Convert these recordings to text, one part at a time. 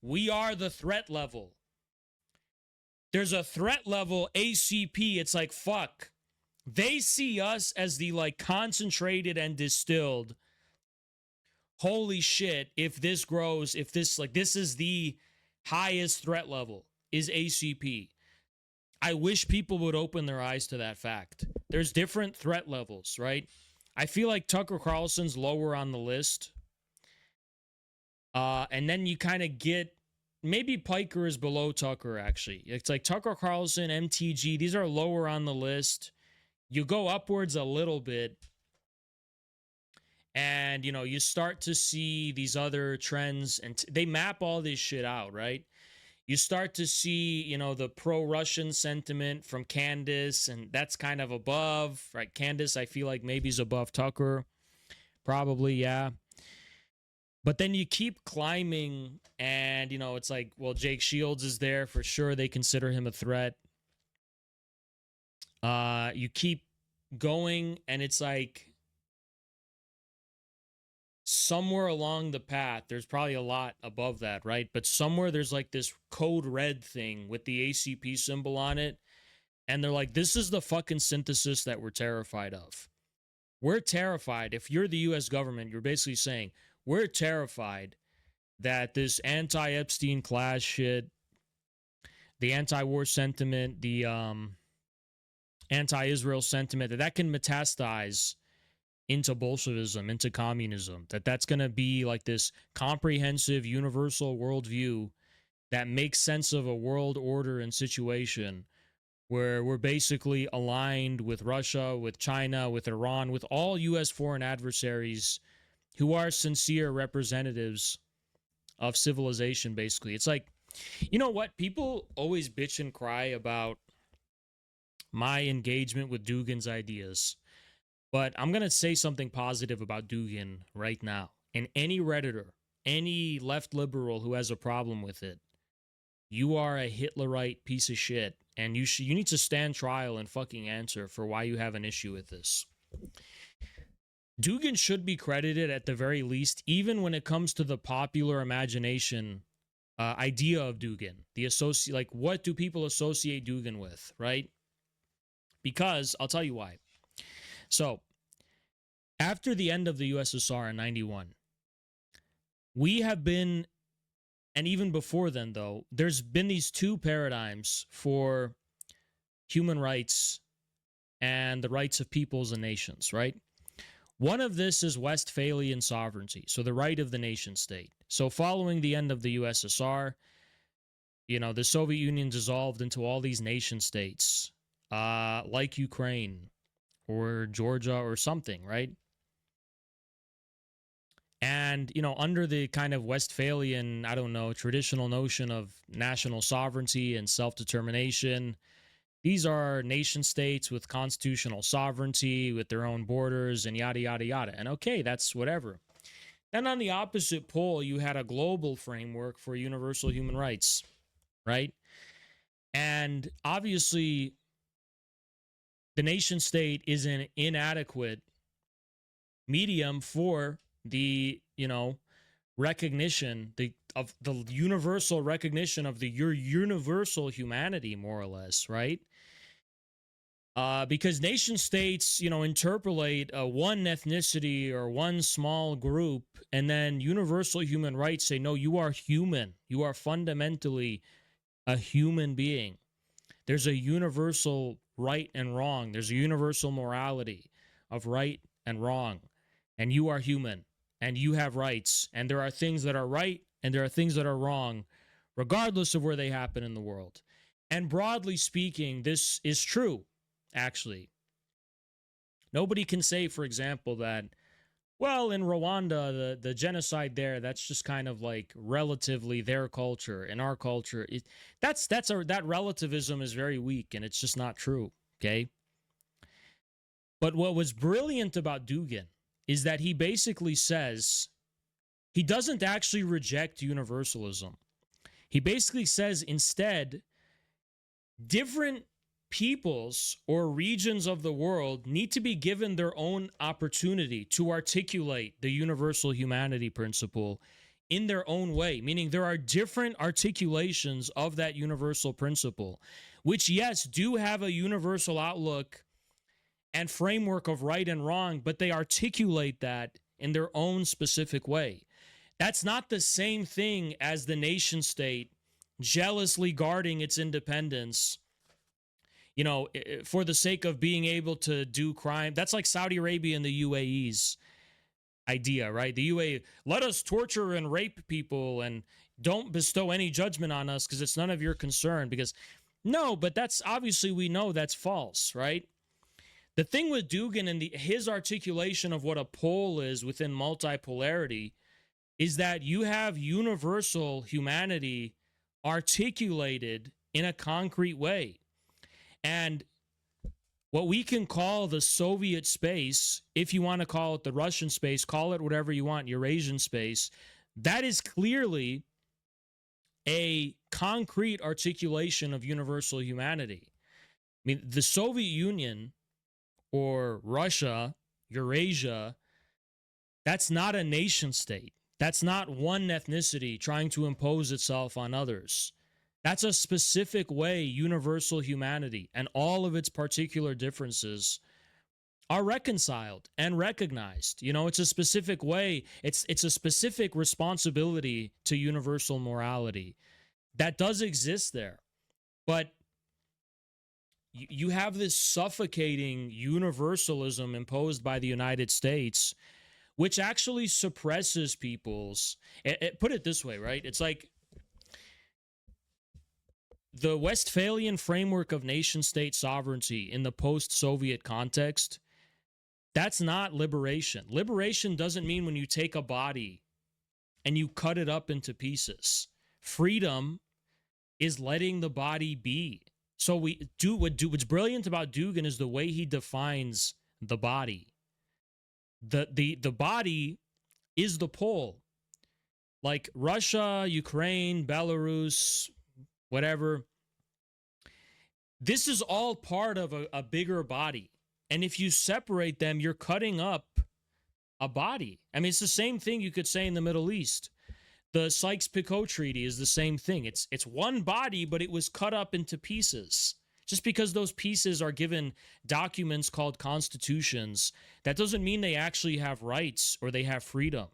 We are the threat level. There's a threat level ACP. It's like, fuck. They see us as the like concentrated and distilled. Holy shit, if this grows, if this like this is the highest threat level is ACP. I wish people would open their eyes to that fact. There's different threat levels, right? I feel like Tucker Carlson's lower on the list. And then you kind of get, maybe Piker is below Tucker, actually. It's like Tucker Carlson, MTG, these are lower on the list. You go upwards a little bit, and, you know, you start to see these other trends, and they map all this shit out, right? You start to see, you know, the pro-Russian sentiment from Candace, and that's kind of above, right? Candace, I feel like maybe is above Tucker. Probably, yeah. But then you keep climbing, and, you know, it's like, well, Jake Shields is there for sure. They consider him a threat. You keep going, and it's like somewhere along the path, there's probably a lot above that, right? But somewhere there's like this code red thing with the ACP symbol on it. And they're like, this is the fucking synthesis that we're terrified of. We're terrified. If you're the US government, you're basically saying, we're terrified that this anti-Epstein class shit, the anti-war sentiment, the anti-Israel sentiment, that can metastasize into Bolshevism, into communism, that's going to be like this comprehensive, universal worldview that makes sense of a world order and situation where we're basically aligned with Russia, with China, with Iran, with all U.S. foreign adversaries who are sincere representatives of civilization, basically. It's like, you know what? People always bitch and cry about my engagement with Dugin's ideas. But I'm going to say something positive about Dugin right now. And any Redditor, any left liberal who has a problem with it, you are a Hitlerite piece of shit. And you need to stand trial and fucking answer for why you have an issue with this. Dugin should be credited at the very least, even when it comes to the popular imagination idea of Dugin. Like, what do people associate Dugin with, right? Because, I'll tell you why. So, after the end of the USSR in 91, we have been, and even before then, though, there's been these two paradigms for human rights and the rights of peoples and nations, right? One of this is Westphalian sovereignty, so the right of the nation state. So following the end of the USSR, you know, the Soviet Union dissolved into all these nation states, like Ukraine or Georgia or something, right? And, you know, under the kind of Westphalian, I don't know, traditional notion of national sovereignty and self-determination, these are nation states with constitutional sovereignty, with their own borders and yada, yada, yada. And okay, that's whatever. Then on the opposite pole, you had a global framework for universal human rights, right? And obviously, the nation state is an inadequate medium for the, you know, recognition, of the universal recognition of your universal humanity, more or less, right? Because nation states, you know, interpolate one ethnicity or one small group, and then universal human rights say, no, you are human. You are fundamentally a human being. There's a universal right and wrong. There's a universal morality of right and wrong. And you are human, and you have rights. And there are things that are right, and there are things that are wrong, regardless of where they happen in the world. And broadly speaking, this is true, actually. Nobody can say, for example, that, well, in Rwanda, the genocide there, that's just kind of like relatively their culture. In our culture, that relativism is very weak, and it's just not true, okay? But what was brilliant about Dugin is that he basically says he doesn't actually reject universalism. He basically says instead, different peoples or regions of the world need to be given their own opportunity to articulate the universal humanity principle in their own way, meaning there are different articulations of that universal principle, which, yes, do have a universal outlook and framework of right and wrong, but they articulate that in their own specific way. That's not the same thing as the nation state jealously guarding its independence, you know, for the sake of being able to do crime. That's like Saudi Arabia and the UAE's idea, right? The UAE, let us torture and rape people and don't bestow any judgment on us because it's none of your concern. Because no, but that's obviously, we know that's false, right? The thing with Dugin and his articulation of what a pole is within multipolarity is that you have universal humanity articulated in a concrete way. And what we can call the Soviet space, if you want to call it the Russian space, call it whatever you want, Eurasian space, that is clearly a concrete articulation of universal humanity. I mean, the Soviet Union or Russia, Eurasia, that's not a nation state. That's not one ethnicity trying to impose itself on others. That's a specific way universal humanity and all of its particular differences are reconciled and recognized. You know, it's a specific way. It's a specific responsibility to universal morality that does exist there. But you have this suffocating universalism imposed by the United States, which actually suppresses people's, put it this way, right? It's like the Westphalian framework of nation-state sovereignty in the post-Soviet context, that's not liberation. Liberation doesn't mean when you take a body and you cut it up into pieces. Freedom is letting the body be. So what's brilliant about Dugin is the way he defines the body. The body is the pole. Like Russia, Ukraine, Belarus, whatever. This is all part of a bigger body. And if you separate them, you're cutting up a body. I mean, it's the same thing you could say in the Middle East. The Sykes-Picot Treaty is the same thing. It's one body, but it was cut up into pieces. Just because those pieces are given documents called constitutions, that doesn't mean they actually have rights or they have freedom.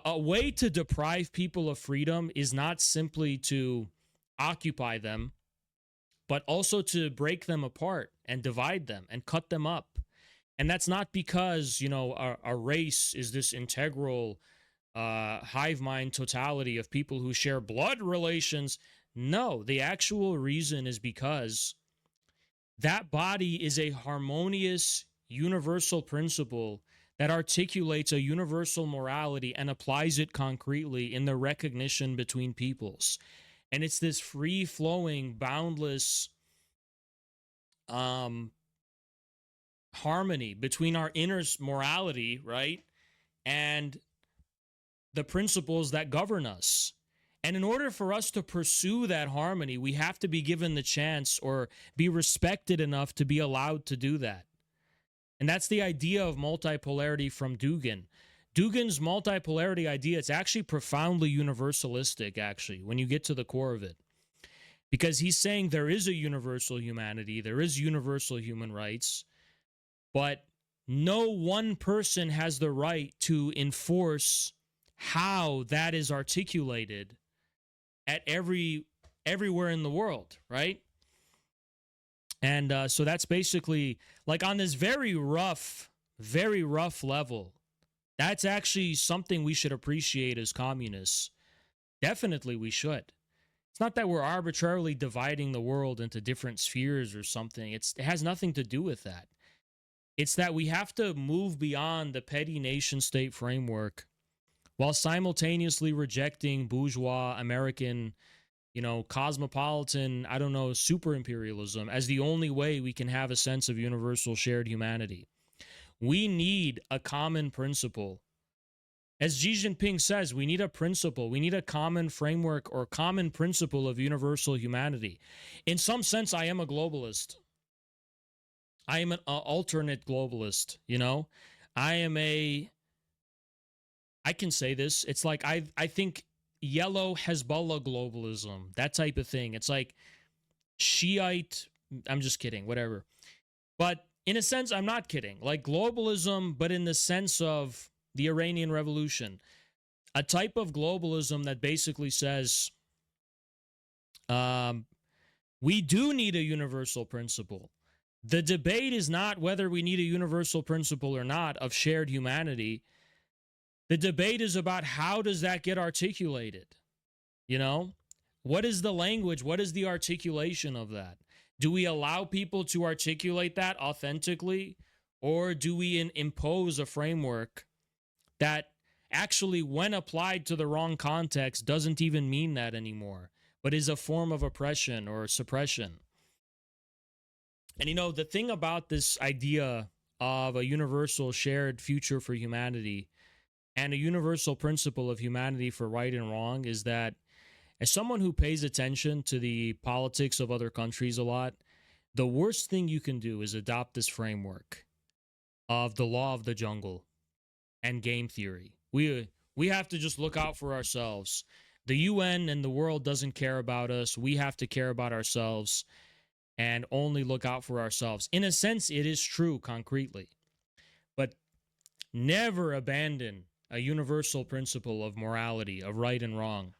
A way to deprive people of freedom is not simply to occupy them, but also to break them apart and divide them and cut them up. And that's not because, you know, a race is this integral hive mind totality of people who share blood relations. No, the actual reason is because that body is a harmonious, universal principle that articulates a universal morality and applies it concretely in the recognition between peoples. And it's this free-flowing, boundless harmony between our inner morality, right, and the principles that govern us. And in order for us to pursue that harmony, we have to be given the chance or be respected enough to be allowed to do that. And that's the idea of multipolarity from Dugin. Dugin's multipolarity idea, it's actually profoundly universalistic, actually, when you get to the core of it. Because he's saying there is a universal humanity, there is universal human rights, but no one person has the right to enforce how that is articulated at everywhere in the world, right? And so that's basically, like, on this very rough level, that's actually something we should appreciate as communists. Definitely we should. It's not that we're arbitrarily dividing the world into different spheres or something. It has nothing to do with that. It's that we have to move beyond the petty nation-state framework while simultaneously rejecting bourgeois American, you know, cosmopolitan, I don't know, super imperialism as the only way we can have a sense of universal shared humanity. We need a common principle. As Xi Jinping says, we need a principle. We need a common framework or common principle of universal humanity. In some sense, I am a globalist. I am an alternate globalist, you know? I am a I can say this. It's like I think yellow Hezbollah globalism, that type of thing. It's like Shiite. I'm just kidding. Whatever. But in a sense, I'm not kidding. Like globalism, but in the sense of the Iranian Revolution, a type of globalism that basically says um, we do need a universal principle. The debate is not whether we need a universal principle or not of shared humanity. The debate is about how does that get articulated? You know, what is the language? What is the articulation of that? Do we allow people to articulate that authentically, or do we impose a framework that actually, when applied to the wrong context, doesn't even mean that anymore, but is a form of oppression or suppression? And you know, the thing about this idea of a universal shared future for humanity and a universal principle of humanity for right and wrong is that, as someone who pays attention to the politics of other countries a lot, the worst thing you can do is adopt this framework of the law of the jungle and game theory. We have to just look out for ourselves. The UN and the world doesn't care about us. We have to care about ourselves and only look out for ourselves. In a sense, it is true concretely, but never abandon a universal principle of morality, of right and wrong.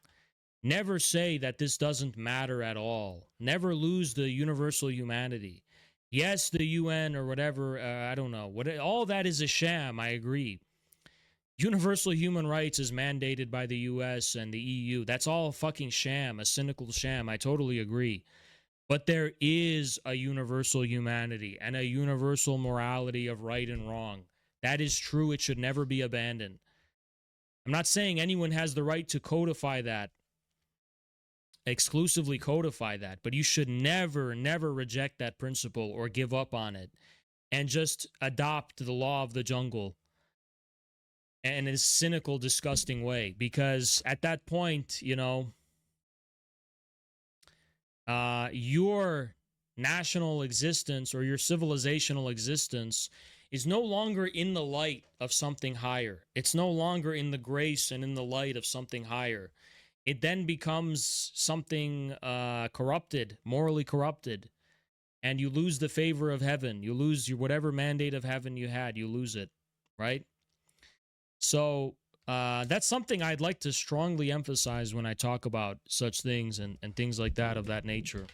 Never say that this doesn't matter at all. Never lose the universal humanity. Yes, the UN or whatever, I don't know. All that is a sham, I agree. Universal human rights is mandated by the US and the EU. That's all a fucking sham, a cynical sham. I totally agree. But there is a universal humanity and a universal morality of right and wrong. That is true. It should never be abandoned. I'm not saying anyone has the right to codify that, exclusively codify that, but you should never, never reject that principle or give up on it and just adopt the law of the jungle in a cynical, disgusting way. Because at that point, you know, your national existence or your civilizational existence is no longer in the light of something higher. It's no longer in the grace and in the light of something higher. It then becomes something corrupted, morally corrupted, and you lose the favor of heaven. You lose your whatever mandate of heaven you had, you lose it, right? So that's something I'd like to strongly emphasize when I talk about such things and things like that of that nature.